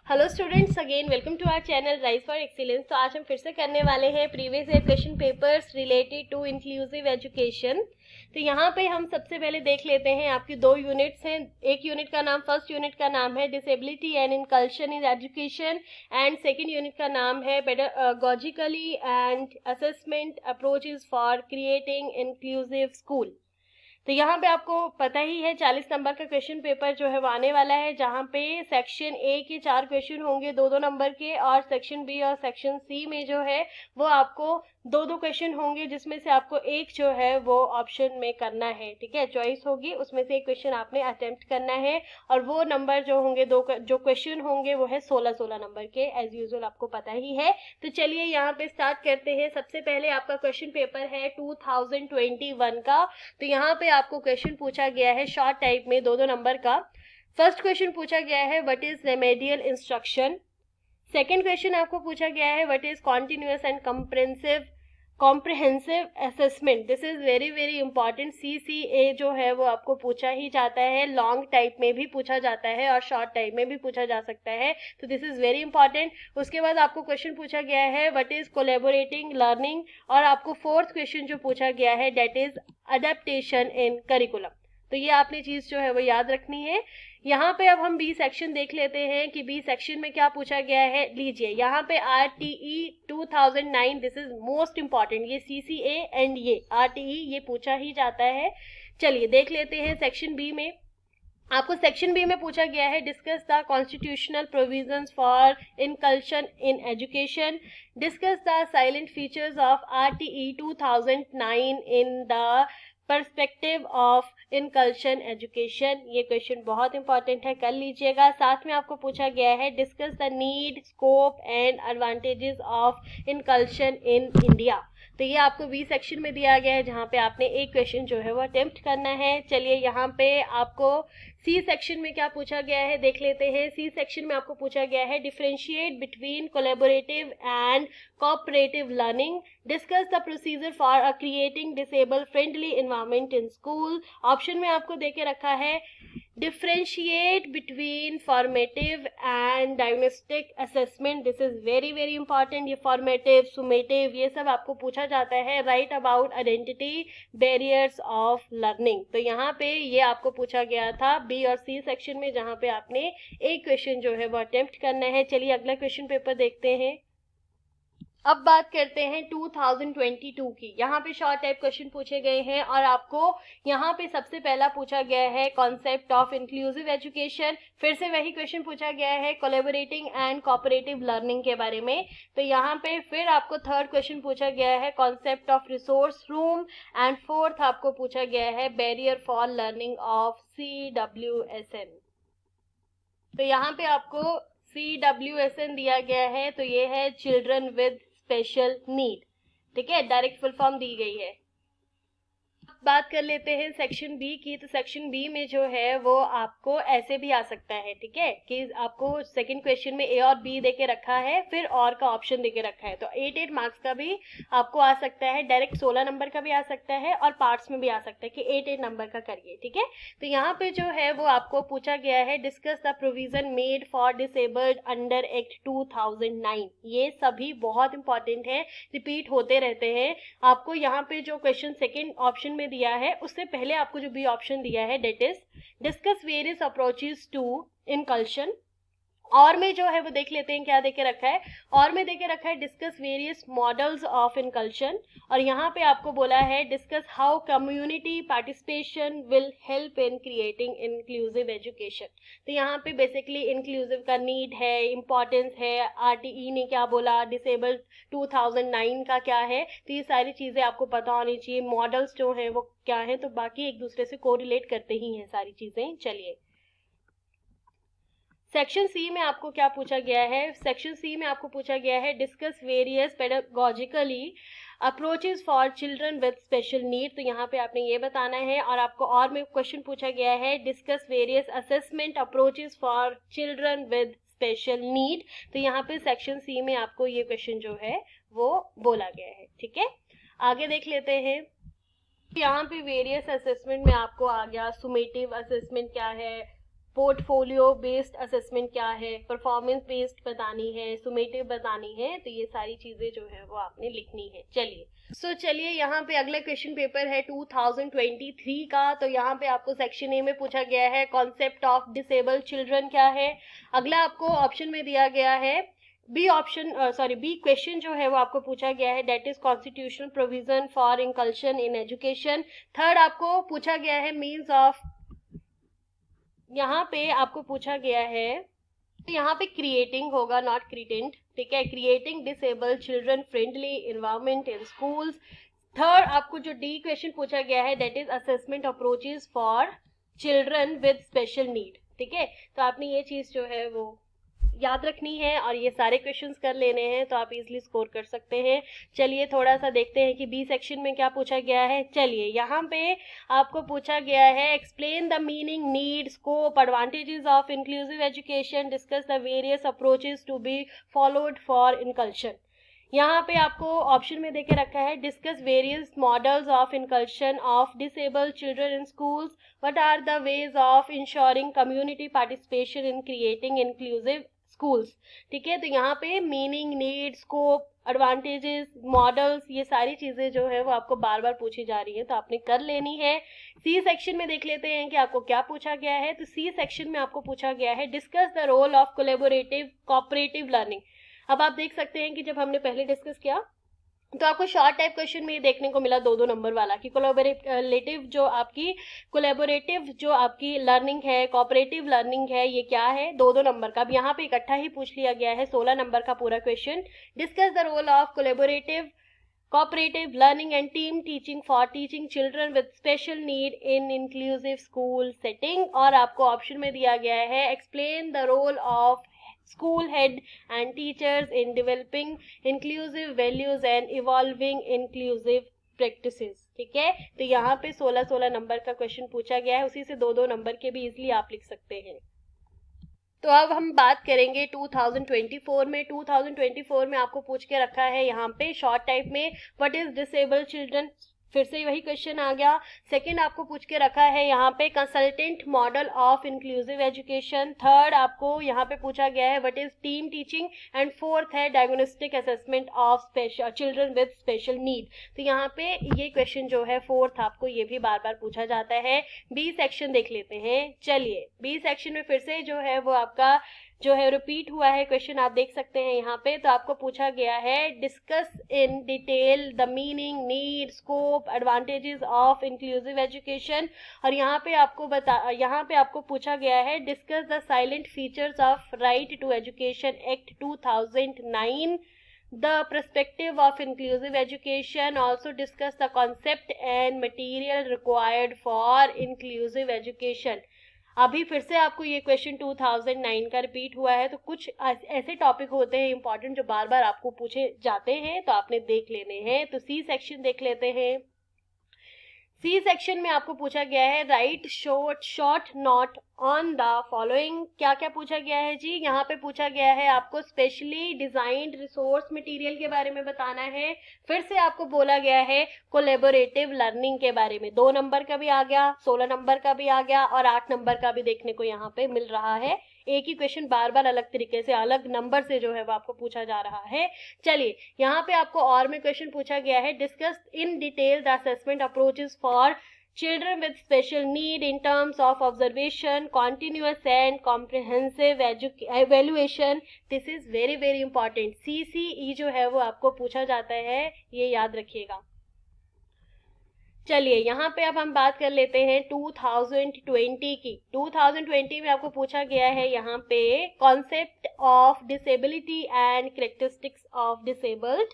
Hello students, again welcome to our channel rise for excellence. तो आज हम फिर से करने वाले हैं previous year question papers related to inclusive education. तो यहाँ पे हम सबसे पहले देख लेते हैं, आपकी दो यूनिट्स हैं। एक यूनिट का नाम, फर्स्ट यूनिट का नाम है disability and inclusion in education and second unit का नाम है pedagogically and assessment approaches for creating inclusive school. तो यहाँ पे आपको पता ही है 40 नंबर का क्वेश्चन पेपर जो है वो आने वाला है, जहाँ पे सेक्शन ए के 4 क्वेश्चन होंगे 2-2 नंबर के, और सेक्शन बी और सेक्शन सी में जो है वो आपको 2-2 क्वेश्चन होंगे, जिसमें से आपको एक जो है वो ऑप्शन में करना है। ठीक है, चॉइस होगी, उसमें से एक क्वेश्चन आपने अटेम्प्ट करना है, और वो नंबर जो होंगे जो क्वेश्चन होंगे वो है 16-16 नंबर के, एज यूजुअल आपको पता ही है। तो चलिए यहाँ पे स्टार्ट करते हैं। सबसे पहले आपका क्वेश्चन पेपर है 2021 का। तो यहाँ पे आपको क्वेश्चन पूछा गया है शॉर्ट टाइप में 2-2 नंबर का। फर्स्ट क्वेश्चन पूछा गया है what is remedial instruction. Second question आपको पूछा गया है what is continuous and comprehensive assessment. This is very very important. CCA जो है वो आपको पूछा ही जाता है, लॉन्ग टाइप में भी पूछा जाता है और शॉर्ट टाइप में भी पूछा जा सकता है, तो दिस इज वेरी इंपॉर्टेंट। उसके बाद आपको क्वेश्चन पूछा गया है व्हाट इज कोलैबोरेटिंग लर्निंग, और आपको फोर्थ क्वेश्चन जो पूछा गया है that is adaptation in curriculum. तो ये आपने चीज जो है वो याद रखनी है। यहाँ पे अब हम बी सेक्शन देख लेते हैं कि बी सेक्शन में क्या पूछा गया है। लीजिए यहाँ पे RTE 2009, this is most important. ये CCA एंड ये RTE ये पूछा ही जाता है। चलिए देख लेते हैं सेक्शन बी में। आपको सेक्शन बी में पूछा गया है discuss the constitutional provisions for inclusion in education, discuss the silent features of RTE 2009 in the perspective of inclusion education. ये क्वेश्चन बहुत इंपॉर्टेंट है, कर लीजिएगा। साथ में आपको पूछा गया है discuss the need, scope and advantages of inclusion in India. तो ये आपको बी सेक्शन में दिया गया है, जहाँ पे आपने एक क्वेश्चन जो है वो अटेम्प्ट करना है। चलिए यहाँ पे आपको सी सेक्शन में क्या पूछा गया है देख लेते हैं। सी सेक्शन में आपको पूछा गया है differentiate between collaborative and cooperative learning, discuss the procedure for creating disable friendly environment in school. Option में आपको देके रखा है differentiate between formative and diagnostic assessment. This is very very important. ये फॉर्मेटिव, सुमेटिव, ये सब आपको पूछा जाता है। Right about identity barriers of learning. तो यहाँ पे ये आपको पूछा गया था बी और सी सेक्शन में, जहाँ पे आपने एक क्वेश्चन जो है वो अटेम्प्ट करना है। चलिए अगला क्वेश्चन पेपर देखते हैं। अब बात करते हैं 2022 की। यहाँ पे शॉर्ट टाइप क्वेश्चन पूछे गए हैं, और आपको यहाँ पे सबसे पहला पूछा गया है कॉन्सेप्ट ऑफ इंक्लूसिव एजुकेशन। फिर से वही क्वेश्चन पूछा गया है कोलैबोरेटिंग एंड कोऑपरेटिव लर्निंग के बारे में। तो यहाँ पे फिर आपको थर्ड क्वेश्चन पूछा गया है concept of resource room, and fourth आपको पूछा गया है barrier for learning of CWSN। तो यहाँ पे आपको CWSN दिया गया है, तो ये है चिल्ड्रन विद स्पेशल नीड। ठीक है, डायरेक्ट फुल फॉर्म दी गई है। बात कर लेते हैं सेक्शन बी की। तो सेक्शन बी में जो है वो आपको ऐसे भी आ सकता है, ठीक है, कि आपको सेकंड क्वेश्चन में ए और बी देके रखा है, फिर और का ऑप्शन देके रखा है। तो 8 मार्क्स का भी आपको आ सकता है, डायरेक्ट 16 नंबर का भी आ सकता है, और पार्ट्स में भी आ सकता है कि 8 नंबर का करिए। ठीक है, तो यहाँ पे जो है वो आपको पूछा गया है discuss the provision made for disabled under act 2009। ये सभी बहुत इंपॉर्टेंट है, रिपीट होते रहते हैं। आपको यहाँ पे जो क्वेश्चन सेकेंड ऑप्शन में दिया है, उससे पहले आपको जो बी ऑप्शन दिया है that is discuss various approaches to inclusion. और में जो है वो देख लेते हैं क्या देके रखा है। और में देके रखा है डिस्कस वेरियस मॉडल्स ऑफ इनकल्शन, और यहाँ पे आपको बोला है discuss how community participation will help in creating inclusive education. तो यहाँ पे बेसिकली इंक्लूसिव का नीड है, इंपॉर्टेंस है, RTE ने क्या बोला, डिसेबल्ड 2009 का क्या है, तो ये सारी चीजें आपको पता होनी चाहिए। मॉडल्स जो है वो क्या है, तो बाकी एक दूसरे से कोरिलेट करते ही हैं सारी चीजें। चलिए सेक्शन सी में आपको क्या पूछा गया है। सेक्शन सी में आपको पूछा गया है discuss various pedagogically approaches for children with special need. तो यहाँ पे आपने ये बताना है, और आपको और में क्वेश्चन पूछा गया है discuss various assessment approaches for children with special need. तो यहाँ पे सेक्शन सी में आपको ये क्वेश्चन जो है वो बोला गया है। ठीक है, आगे देख लेते हैं। यहाँ पे वेरियस असेसमेंट में आपको आ गया सुमेटिव असेसमेंट क्या है, पोर्टफोलियो बेस्ड असेसमेंट क्या है, परफॉर्मेंस बेस्ड बतानी है, सुमेटिव बतानी है, तो ये सारी चीजें जो है वो आपने लिखनी है। चलिए यहाँ पे अगला क्वेश्चन पेपर है 2023 का। तो यहाँ पे आपको सेक्शन ए में पूछा गया है कॉन्सेप्ट ऑफ डिसेबल्ड चिल्ड्रन क्या है। अगला आपको ऑप्शन में दिया गया है बी क्वेश्चन जो है वो आपको पूछा गया है that is constitutional provision for inclusion in education. Third आपको पूछा गया है मीन्स ऑफ, यहाँ पे आपको पूछा गया है, तो यहाँ पे क्रिएटिंग होगा, नॉट क्रिएटेंट, ठीक है, creating disabled children friendly environment in schools. Third आपको जो डी क्वेश्चन पूछा गया है that is assessment approaches for children with special need, ठीक है। तो आपने ये चीज जो है वो याद रखनी है और ये सारे क्वेश्चंस कर लेने हैं, तो आप इजीली स्कोर कर सकते हैं। चलिए थोड़ा सा देखते हैं कि बी सेक्शन में क्या पूछा गया है। चलिए यहाँ पे आपको पूछा गया है explain the meaning, need, scope, advantages of inclusive education, discuss the various approaches to be followed for inclusion. यहाँ पे आपको ऑप्शन में देके रखा है discuss various models of inclusion of disabled children in schools, what are the ways of ensuring community participation in creating inclusive schools, ठीक है। तो यहाँ पे meaning, need, scope, advantages, models, ये सारी चीजें जो है वो आपको बार बार पूछी जा रही है, तो आपने कर लेनी है। सी सेक्शन में देख लेते हैं कि आपको क्या पूछा गया है। तो सी सेक्शन में आपको पूछा गया है discuss the role of collaborative cooperative learning. अब आप देख सकते हैं कि जब हमने पहले डिस्कस किया तो आपको शॉर्ट टाइप क्वेश्चन में ये देखने को मिला 2-2 नंबर वाला कि कोलैबोरेटिव जो आपकी लर्निंग है, कोऑपरेटिव लर्निंग है, ये क्या है, 2-2 नंबर का। अब यहाँ पे इकट्ठा ही पूछ लिया गया है 16 नंबर का पूरा question. Discuss the role of cooperative learning and team teaching for teaching children with special need in inclusive school setting. और आपको ऑप्शन में दिया गया है explain the role of school head and teachers in developing inclusive values and evolving inclusive practices, ठीक है। तो यहाँ पे 16-16 नंबर का क्वेश्चन पूछा गया है, उसी से 2-2 नंबर के भी इजीली आप लिख सकते हैं। तो अब हम बात करेंगे 2024 में। 2024 में आपको पूछ के रखा है यहाँ पे शॉर्ट टाइप में व्हाट इज डिसेबल्ड चिल्ड्रन, फिर से वही क्वेश्चन आ गया। सेकंड आपको पूछ के रखा है यहाँ पे consultant model of inclusive education. Third आपको यहाँ पे पूछा गया है what is team teaching and fourth है diagnostic assessment of children with special need. तो यहाँ पे ये क्वेश्चन जो है फोर्थ आपको ये भी बार बार पूछा जाता है। बी सेक्शन देख लेते हैं। चलिए बी सेक्शन में फिर से जो है वो आपका जो है रिपीट हुआ है क्वेश्चन, आप देख सकते हैं यहाँ पे। तो आपको पूछा गया है discuss in detail the meaning, need, scope, advantages of inclusive education. और यहाँ पे आपको पूछा गया है discuss the silent features of right to education act 2009, the perspective of inclusive education, also discuss the concept and material required for inclusive education। अभी फिर से आपको ये क्वेश्चन 2009 का रिपीट हुआ है। तो कुछ ऐसे टॉपिक होते हैं इंपॉर्टेंट जो बार बार आपको पूछे जाते हैं, तो आपने देख लेने हैं। तो सी सेक्शन देख लेते हैं। सी सेक्शन में आपको पूछा गया है right short note on the following. क्या क्या पूछा गया है जी, यहाँ पे पूछा गया है आपको स्पेशली डिजाइंड रिसोर्स मटेरियल के बारे में बताना है। फिर से आपको बोला गया है कोलैबोरेटिव लर्निंग के बारे में। 2 नंबर का भी आ गया, 16 नंबर का भी आ गया और 8 नंबर का भी देखने को यहाँ पे मिल रहा है। एक ही क्वेश्चन बार बार अलग तरीके से अलग नंबर से जो है वो आपको पूछा जा रहा है। चलिए यहाँ पे आपको और में क्वेश्चन पूछा गया है discuss in detail the assessment approaches for children with special need in terms of observation, continuous and comprehensive evaluation। This is very very important। CCE जो है वो आपको पूछा जाता है, ये याद रखिएगा। चलिए यहाँ पे अब हम बात कर लेते हैं 2020 की। 2020 में आपको पूछा गया है यहाँ पे concept of disability and characteristics of disabled.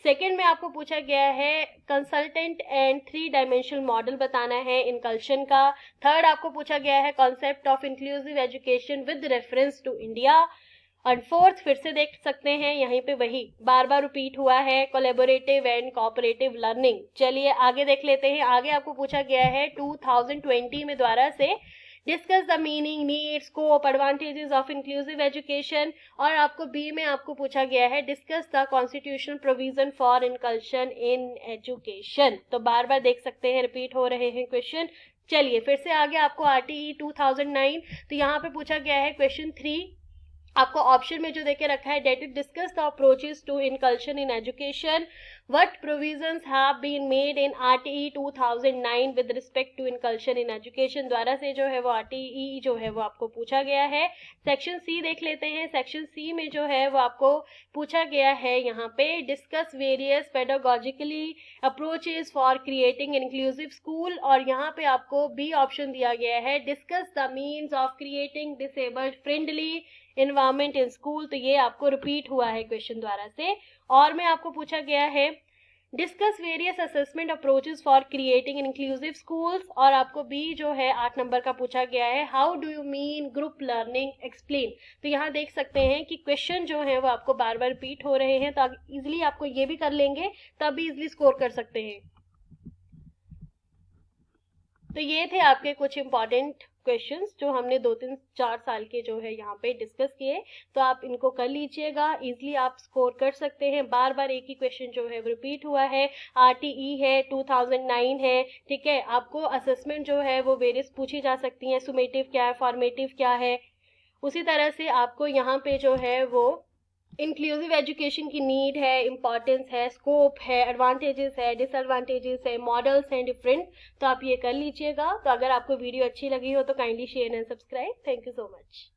Second में आपको पूछा गया है कंसल्टेंट एंड 3 डायमेंशनल मॉडल बताना है इनकल्शन का। थर्ड आपको पूछा गया है concept of inclusive education with reference to India. और फोर्थ फिर से देख सकते हैं यहीं पे वही बार बार रिपीट हुआ है कोलैबोरेटिव एंड कोऑपरेटिव लर्निंग। चलिए आगे देख लेते हैं। आगे आपको पूछा गया है 2020 में द्वारा से discuss the meaning, need, scope, advantages of inclusive education. और आपको बी में आपको पूछा गया है discuss the constitutional provision for inclusion in education. तो बार बार देख सकते हैं रिपीट हो रहे हैं क्वेश्चन। चलिए फिर से आगे आपको RTE 2009, तो यहाँ पे पूछा गया है क्वेश्चन 3, आपको ऑप्शन में जो देके रखा है, that is discuss the approaches to inclusion in education, what provisions have been made in RTE 2009 with respect to inclusion in education, द्वारा से जो है वो RTE जो है वो आपको पूछा गया है। सेक्शन सी देख लेते हैं। सेक्शन सी में जो है वो आपको पूछा गया है यहाँ पे, discuss various pedagogically approaches for creating inclusive school, और यहाँ पे आपको बी ऑप्शन दिया गया है, discuss the means of creating disabled friendly environment in school. तो ये आपको रिपीट हुआ है क्वेश्चन द्वारा से। और में आपको पूछा गया है, discuss various assessment approaches for creating inclusive schools, और आपको बी जो है 8 नंबर का पूछा गया है, how do you mean group learning explain. तो यहाँ देख सकते हैं कि क्वेश्चन जो है वो आपको बार बार रिपीट हो रहे हैं, तो इजिली आपको ये भी कर लेंगे तब भी इजिली स्कोर कर सकते हैं। तो ये थे आपके कुछ इंपॉर्टेंट क्वेश्चंस जो हमने 2-3-4 साल के जो है यहाँ पे डिस्कस किए, तो आप इनको कर लीजिएगा, इजिली आप स्कोर कर सकते हैं। बार बार एक ही क्वेश्चन जो है रिपीट हुआ है, RTE है, 2009 है, ठीक है। आपको असेसमेंट जो है वो वेरियस पूछी जा सकती हैं, सुमेटिव क्या है, फॉर्मेटिव क्या है। उसी तरह से आपको यहाँ पे जो है वो इंक्लूसिव एजुकेशन की नीड है, इंपॉर्टेंस है, स्कोप है, एडवांटेजेस है, डिसएडवांटेजेस है, मॉडल्स हैं डिफरेंट, तो आप ये कर लीजिएगा। तो अगर आपको वीडियो अच्छी लगी हो तो kindly share and subscribe. Thank you so much.